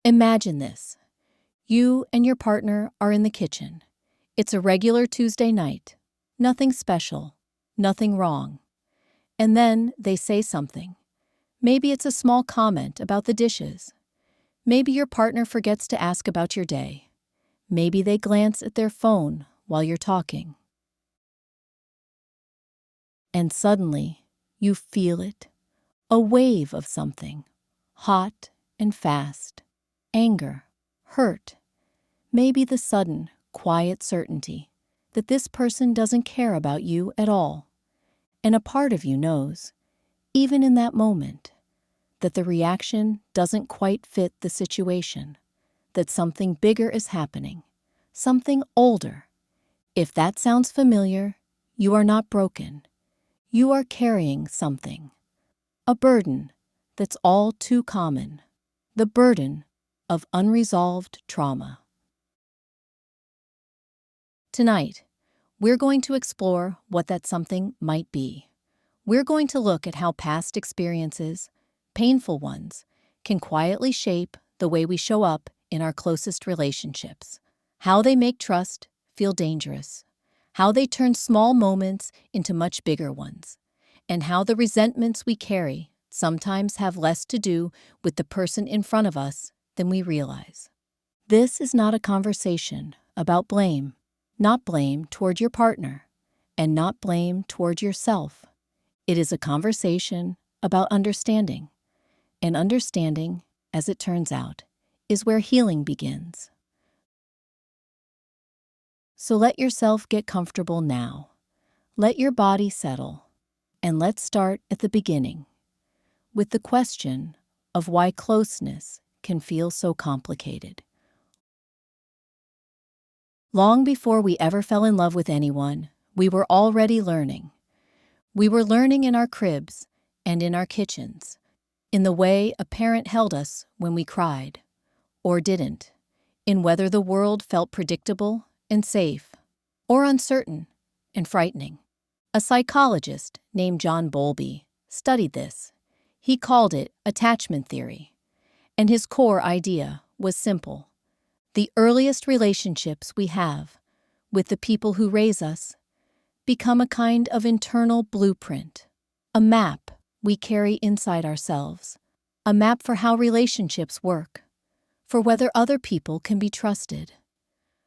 Imagine this. You and your partner are in the kitchen. It's a regular Tuesday night. Nothing special, nothing wrong. And then they say something. Maybe it's a small comment about the dishes. Maybe your partner forgets to ask about your day. Maybe they glance at their phone while you're talking. And suddenly, you feel it. A wave of something. Hot and fast. Anger. Hurt. Maybe the sudden, quiet certainty that this person doesn't care about you at all. And a part of you knows, even in that moment, that the reaction doesn't quite fit the situation, that something bigger is happening, something older. If that sounds familiar, you are not broken. You are carrying something, a burden that's all too common, the burden of unresolved trauma. Tonight, we're going to explore what that something might be. We're going to look at how past experiences, painful ones, can quietly shape the way we show up in our closest relationships, how they make trust feel dangerous, how they turn small moments into much bigger ones, and how the resentments we carry sometimes have less to do with the person in front of us than we realize. This is not a conversation about blame, not blame toward your partner, and not blame toward yourself. It is a conversation about understanding, and understanding, as it turns out, is where healing begins. So let yourself get comfortable now. Let your body settle, and let's start at the beginning, with the question of why closeness can feel so complicated. Long before we ever fell in love with anyone, we were already learning. We were learning in our cribs and in our kitchens, in the way a parent held us when we cried, or didn't, in whether the world felt predictable and safe, or uncertain and frightening. A psychologist named John Bowlby studied this. He called it attachment theory, and his core idea was simple. The earliest relationships we have with the people who raise us become a kind of internal blueprint, a map we carry inside ourselves, a map for how relationships work, for whether other people can be trusted,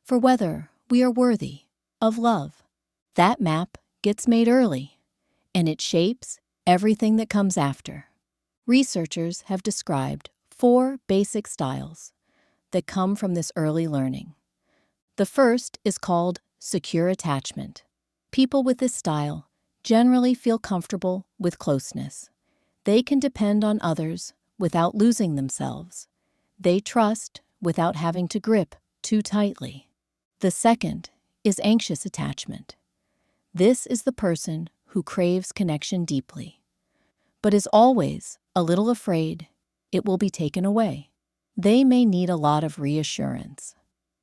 for whether we are worthy of love. That map gets made early, and it shapes everything that comes after. Researchers have described 4 basic styles that come from this early learning. The first is called secure attachment. People with this style generally feel comfortable with closeness. They can depend on others without losing themselves. They trust without having to grip too tightly. The second is anxious attachment. This is the person who craves connection deeply, but is always a little afraid it will be taken away. They may need a lot of reassurance.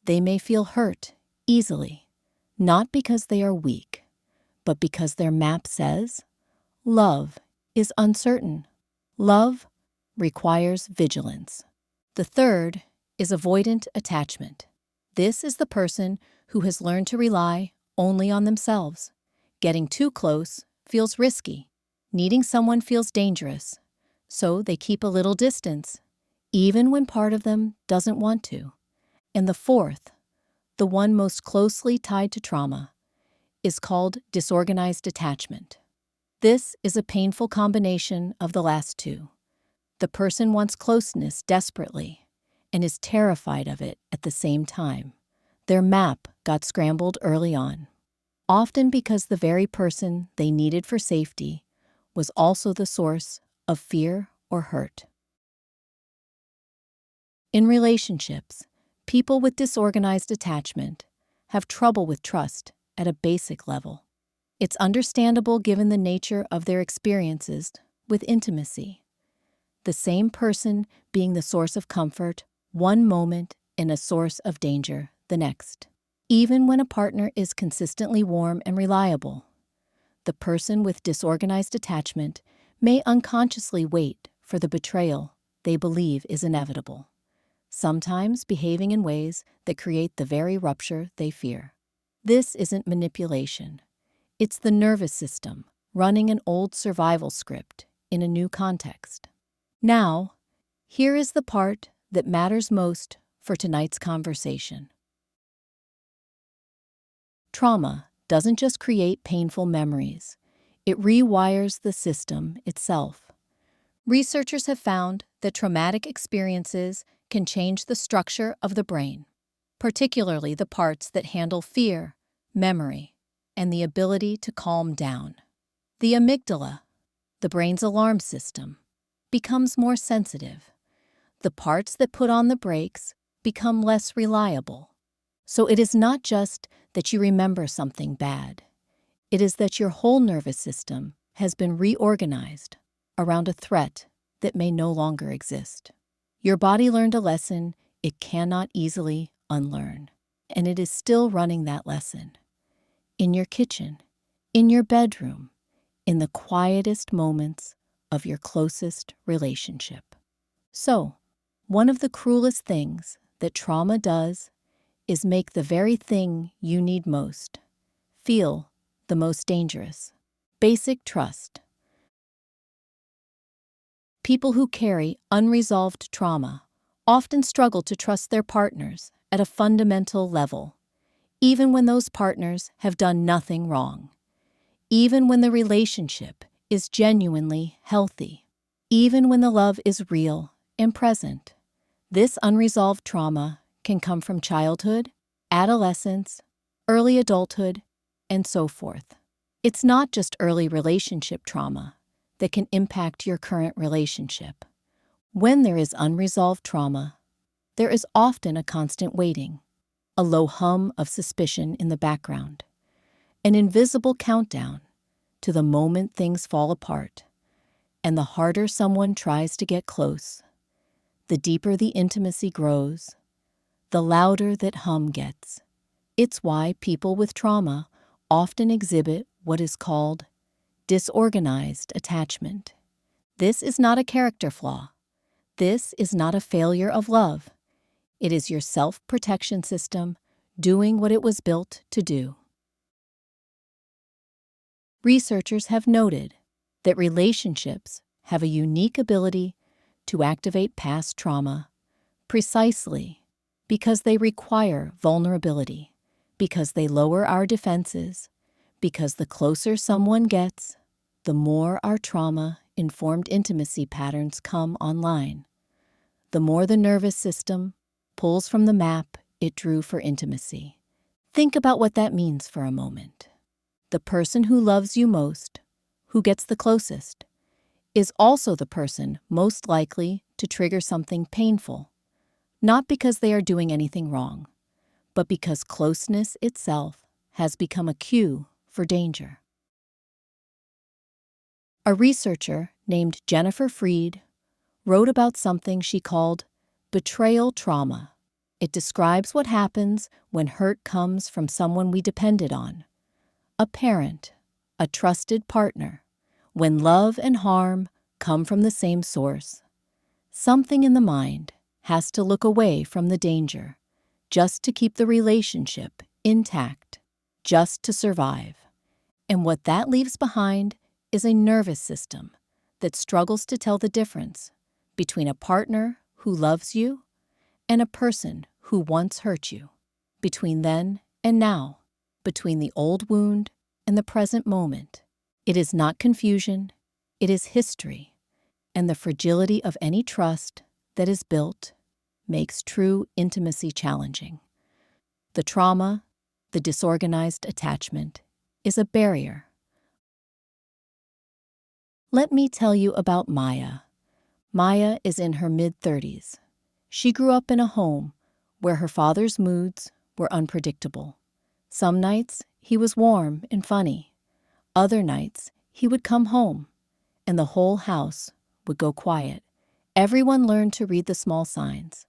They may feel hurt easily, not because they are weak, but because their map says, love is uncertain. Love requires vigilance. The third is avoidant attachment. This is the person who has learned to rely only on themselves. Getting too close feels risky. Needing someone feels dangerous, so they keep a little distance, even when part of them doesn't want to. And the fourth, the one most closely tied to trauma, is called disorganized attachment. This is a painful combination of the last two. The person wants closeness desperately and is terrified of it at the same time. Their map got scrambled early on, often because the very person they needed for safety was also the source of fear or hurt. In relationships, people with disorganized attachment have trouble with trust at a basic level. It's understandable given the nature of their experiences with intimacy. The same person being the source of comfort one moment and a source of danger the next. Even when a partner is consistently warm and reliable, the person with disorganized attachment may unconsciously wait for the betrayal they believe is inevitable. sometimes behaving in ways that create the very rupture they fear. This isn't manipulation. It's the nervous system running an old survival script in a new context. Now, here is the part that matters most for tonight's conversation. Trauma doesn't just create painful memories, it rewires the system itself. Researchers have found that traumatic experiences can change the structure of the brain, particularly the parts that handle fear, memory, and the ability to calm down. The amygdala, the brain's alarm system, becomes more sensitive. The parts that put on the brakes become less reliable. So it is not just that you remember something bad. It is that your whole nervous system has been reorganized around a threat that may no longer exist. Your body learned a lesson it cannot easily unlearn, and it is still running that lesson. In your kitchen, in your bedroom, in the quietest moments of your closest relationship. So, one of the cruelest things that trauma does is make the very thing you need most feel the most dangerous. Basic trust. People who carry unresolved trauma often struggle to trust their partners at a fundamental level, even when those partners have done nothing wrong, even when the relationship is genuinely healthy, even when the love is real and present. This unresolved trauma can come from childhood, adolescence, early adulthood, and so forth. It's not just early relationship trauma that can impact your current relationship. When there is unresolved trauma, there is often a constant waiting, a low hum of suspicion in the background, an invisible countdown to the moment things fall apart. And the harder someone tries to get close, the deeper the intimacy grows, the louder that hum gets. It's why people with trauma often exhibit what is called disorganized attachment. This is not a character flaw. This is not a failure of love. It is your self-protection system doing what it was built to do. Researchers have noted that relationships have a unique ability to activate past trauma precisely because they require vulnerability, because they lower our defenses, because the closer someone gets, the more our trauma-informed intimacy patterns come online. The more the nervous system pulls from the map it drew for intimacy. Think about what that means for a moment. The person who loves you most, who gets the closest, is also the person most likely to trigger something painful, not because they are doing anything wrong, but because closeness itself has become a cue for danger. A researcher named Jennifer Freed wrote about something she called betrayal trauma. It describes what happens when hurt comes from someone we depended on, a parent, a trusted partner, when love and harm come from the same source. Something in the mind has to look away from the danger, just to keep the relationship intact, just to survive. And what that leaves behind is a nervous system that struggles to tell the difference between a partner who loves you and a person who once hurt you, between then and now, between the old wound and the present moment. It is not confusion, it is history, and the fragility of any trust that is built makes true intimacy challenging. The trauma, the disorganized attachment, is a barrier. Let me tell you about Maya. Maya is in her mid-30s. She grew up in a home where her father's moods were unpredictable. Some nights, he was warm and funny. Other nights, he would come home, and the whole house would go quiet. Everyone learned to read the small signs,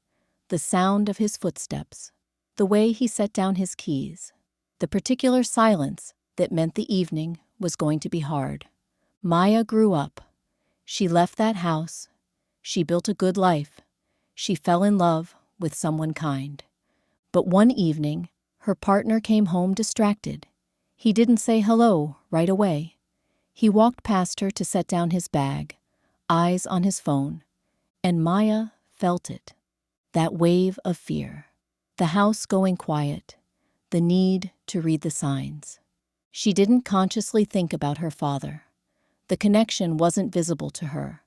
the sound of his footsteps, the way he set down his keys, the particular silence that meant the evening was going to be hard. Maya grew up. She left that house. She built a good life. She fell in love with someone kind. But one evening, her partner came home distracted. He didn't say hello right away. He walked past her to set down his bag, eyes on his phone, and Maya felt it. That wave of fear. The house going quiet. The need to read the signs. She didn't consciously think about her father. The connection wasn't visible to her,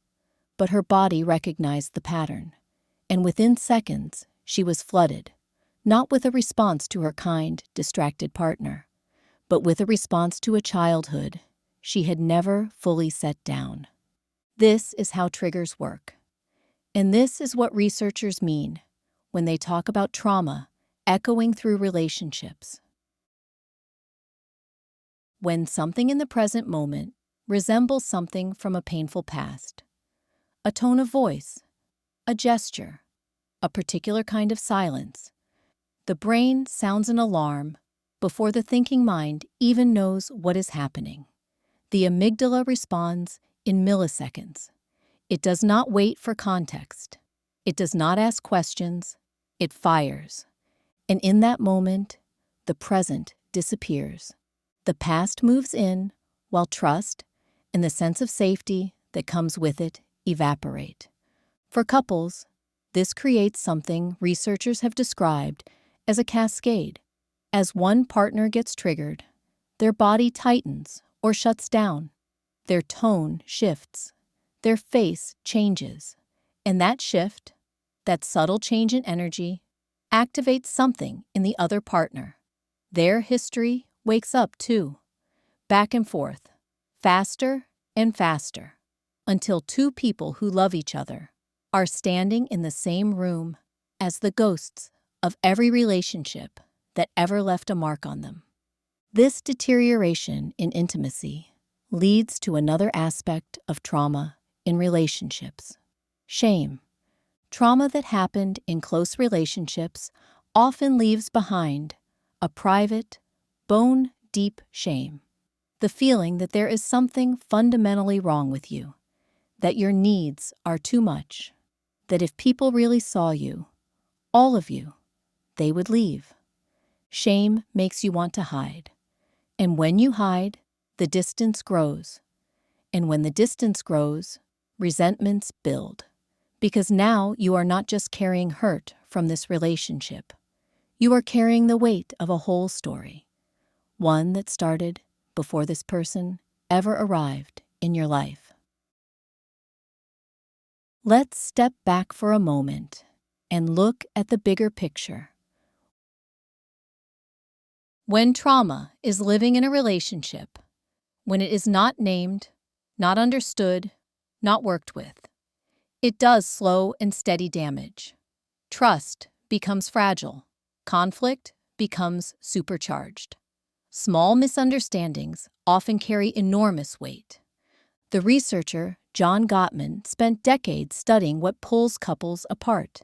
but her body recognized the pattern. And within seconds, she was flooded, not with a response to her kind, distracted partner, but with a response to a childhood she had never fully set down. This is how triggers work. And this is what researchers mean when they talk about trauma echoing through relationships. When something in the present moment resembles something from a painful past, a tone of voice, a gesture, a particular kind of silence, the brain sounds an alarm before the thinking mind even knows what is happening. The amygdala responds in milliseconds. It does not wait for context. It does not ask questions. It fires. And in that moment, the present disappears. The past moves in, while trust and the sense of safety that comes with it evaporate. For couples, this creates something researchers have described as a cascade. As one partner gets triggered, their body tightens or shuts down. Their tone shifts. Their face changes. And that shift, that subtle change in energy, activates something in the other partner. Their history wakes up too. Back and forth, faster and faster, until two people who love each other are standing in the same room as the ghosts of every relationship that ever left a mark on them. This deterioration in intimacy leads to another aspect of trauma in relationships: shame. Trauma that happened in close relationships often leaves behind a private, bone-deep shame. The feeling that there is something fundamentally wrong with you, that your needs are too much, that if people really saw you, all of you, they would leave. Shame makes you want to hide. And when you hide, the distance grows. And when the distance grows, resentments build. Because now you are not just carrying hurt from this relationship. You are carrying the weight of a whole story, one that started before this person ever arrived in your life. Let's step back for a moment and look at the bigger picture. When trauma is living in a relationship, when it is not named, not understood, not worked with, it does slow and steady damage. Trust becomes fragile. Conflict becomes supercharged. Small misunderstandings often carry enormous weight. The researcher, John Gottman, spent decades studying what pulls couples apart.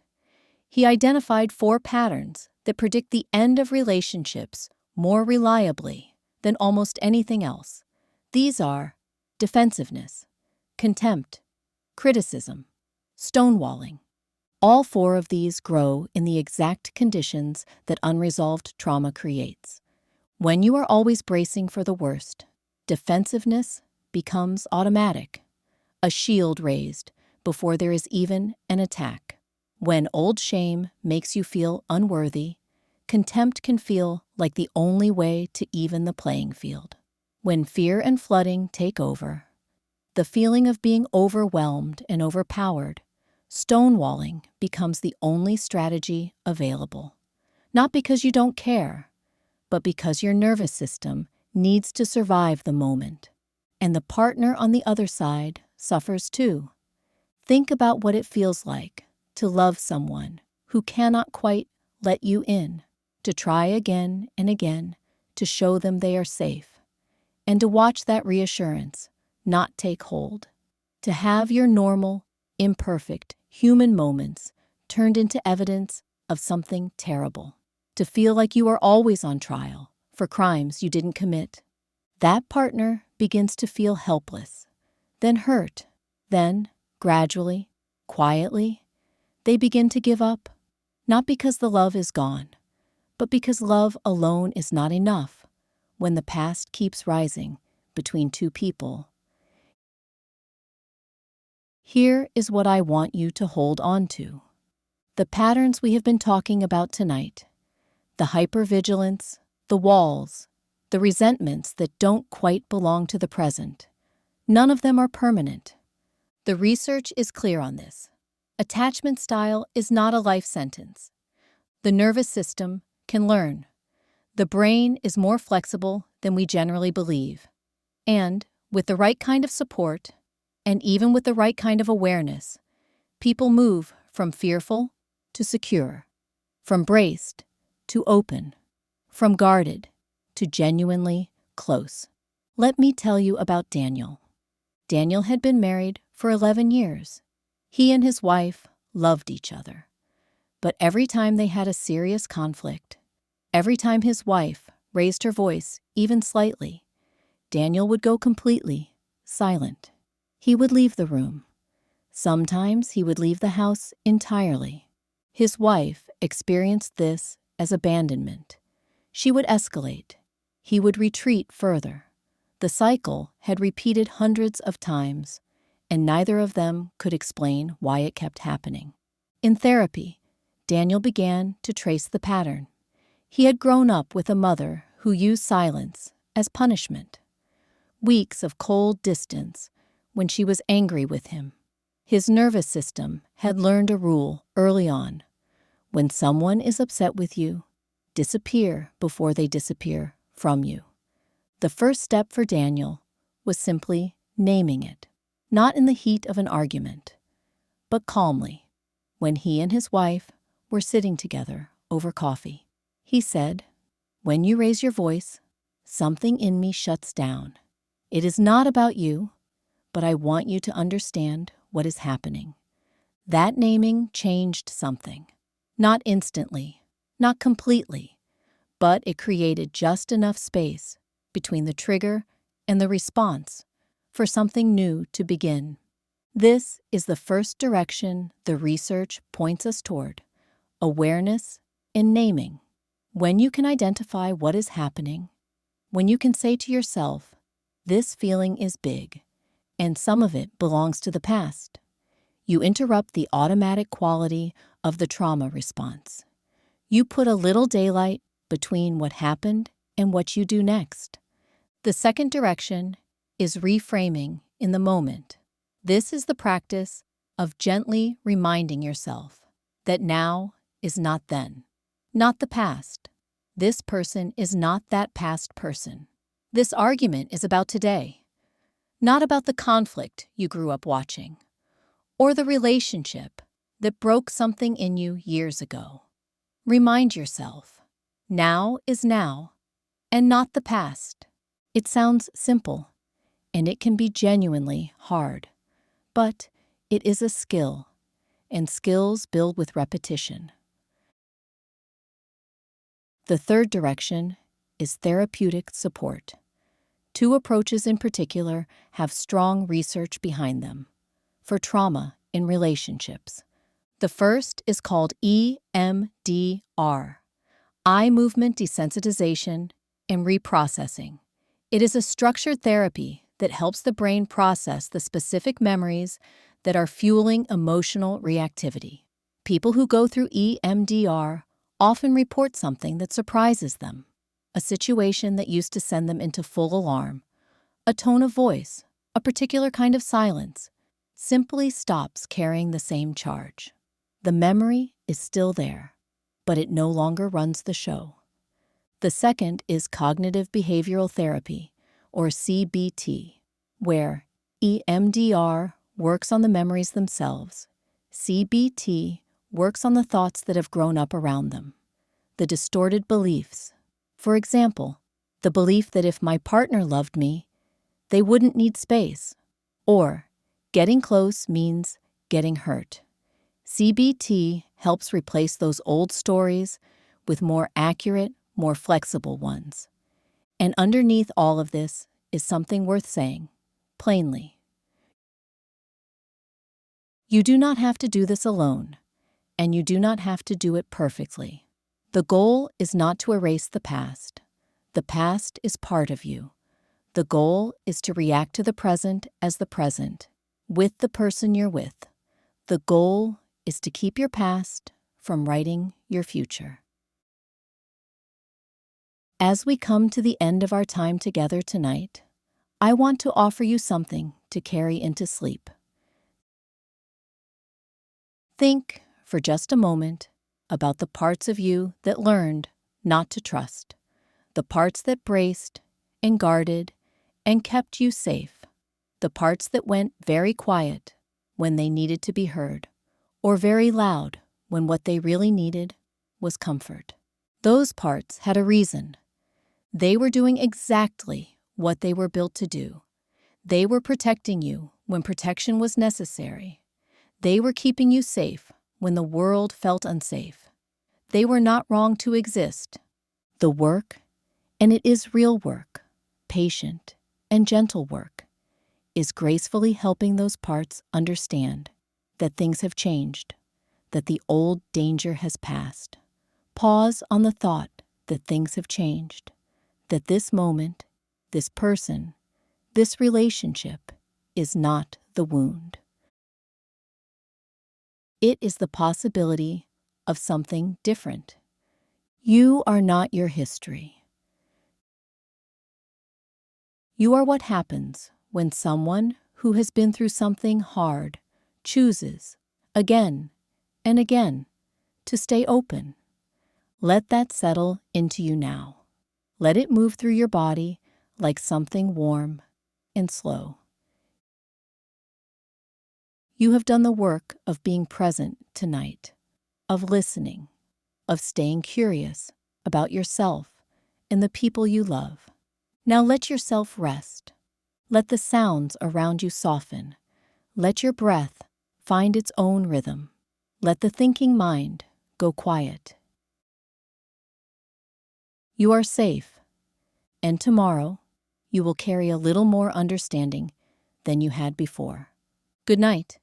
He identified 4 patterns that predict the end of relationships more reliably than almost anything else. These are defensiveness, contempt, criticism, stonewalling. All 4 of these grow in the exact conditions that unresolved trauma creates. When you are always bracing for the worst, defensiveness becomes automatic, a shield raised before there is even an attack. When old shame makes you feel unworthy, contempt can feel like the only way to even the playing field. When fear and flooding take over, the feeling of being overwhelmed and overpowered, stonewalling becomes the only strategy available. Not because you don't care, but because your nervous system needs to survive the moment. And the partner on the other side suffers too. Think about what it feels like to love someone who cannot quite let you in, to try again and again to show them they are safe, and to watch that reassurance not take hold, to have your normal, imperfect, human moments turned into evidence of something terrible, to feel like you are always on trial for crimes you didn't commit. That partner begins to feel helpless, then hurt, then, gradually, quietly, they begin to give up. Not because the love is gone, but because love alone is not enough when the past keeps rising between two people. Here is what I want you to hold on to. The patterns we have been talking about tonight, the hypervigilance, the walls, the resentments that don't quite belong to the present, none of them are permanent. The research is clear on this. Attachment style is not a life sentence. The nervous system can learn. The brain is more flexible than we generally believe. And with the right kind of support, and even with the right kind of awareness, people move from fearful to secure, from braced to open, from guarded to genuinely close. Let me tell you about Daniel. Daniel had been married for 11 years. He and his wife loved each other. But every time they had a serious conflict, every time his wife raised her voice even slightly, Daniel would go completely silent. He would leave the room. Sometimes he would leave the house entirely. His wife experienced this as abandonment. She would escalate. He would retreat further. The cycle had repeated hundreds of times, and neither of them could explain why it kept happening. In therapy, Daniel began to trace the pattern. He had grown up with a mother who used silence as punishment. Weeks of cold distance when she was angry with him. His nervous system had learned a rule early on. When someone is upset with you, disappear before they disappear from you. The first step for Daniel was simply naming it, not in the heat of an argument, but calmly, when he and his wife were sitting together over coffee. He said, "When you raise your voice, something in me shuts down. It is not about you, but I want you to understand what is happening." That naming changed something. Not instantly, not completely, but it created just enough space between the trigger and the response for something new to begin. This is the first direction the research points us toward: awareness and naming. When you can identify what is happening, when you can say to yourself, "This feeling is big, and some of it belongs to the past," you interrupt the automatic quality of the trauma response. You put a little daylight between what happened and what you do next. The second direction is reframing in the moment. This is the practice of gently reminding yourself that now is not then, not the past. This person is not that past person. This argument is about today, not about the conflict you grew up watching, or the relationship that broke something in you years ago. Remind yourself, now is now, and not the past. It sounds simple, and it can be genuinely hard, but it is a skill, and skills build with repetition. The third direction is therapeutic support. Two approaches in particular have strong research behind them for trauma in relationships. The first is called EMDR, eye movement desensitization and reprocessing. It is a structured therapy that helps the brain process the specific memories that are fueling emotional reactivity. People who go through EMDR often report something that surprises them, a situation that used to send them into full alarm, a tone of voice, a particular kind of silence, simply stops carrying the same charge. The memory is still there, but it no longer runs the show. The second is cognitive behavioral therapy, or CBT, where EMDR works on the memories themselves. CBT works on the thoughts that have grown up around them, the distorted beliefs. For example, the belief that if my partner loved me, they wouldn't need space, or getting close means getting hurt. CBT helps replace those old stories with more accurate, more flexible ones. And underneath all of this is something worth saying, plainly. You do not have to do this alone. and you do not have to do it perfectly. The goal is not to erase the past. The past is part of you. The goal is to react to the present as the present, with the person you're with. The goal is to keep your past from writing your future. As we come to the end of our time together tonight, I want to offer you something to carry into sleep. Think, for just a moment, about the parts of you that learned not to trust, the parts that braced and guarded and kept you safe, the parts that went very quiet when they needed to be heard, or very loud when what they really needed was comfort. Those parts had a reason. They were doing exactly what they were built to do. They were protecting you when protection was necessary. They were keeping you safe when the world felt unsafe. They were not wrong to exist. The work, and it is real work, patient and gentle work, is gracefully helping those parts understand that things have changed, that the old danger has passed. Pause on the thought that things have changed, that this moment, this person, this relationship is not the wound. It is the possibility of something different. You are not your history. You are what happens when someone who has been through something hard chooses, again and again, to stay open. Let that settle into you now. Let it move through your body like something warm and slow. You have done the work of being present tonight, of listening, of staying curious about yourself and the people you love. Now let yourself rest. Let the sounds around you soften. Let your breath find its own rhythm. Let the thinking mind go quiet. You are safe, and tomorrow you will carry a little more understanding than you had before. Good night.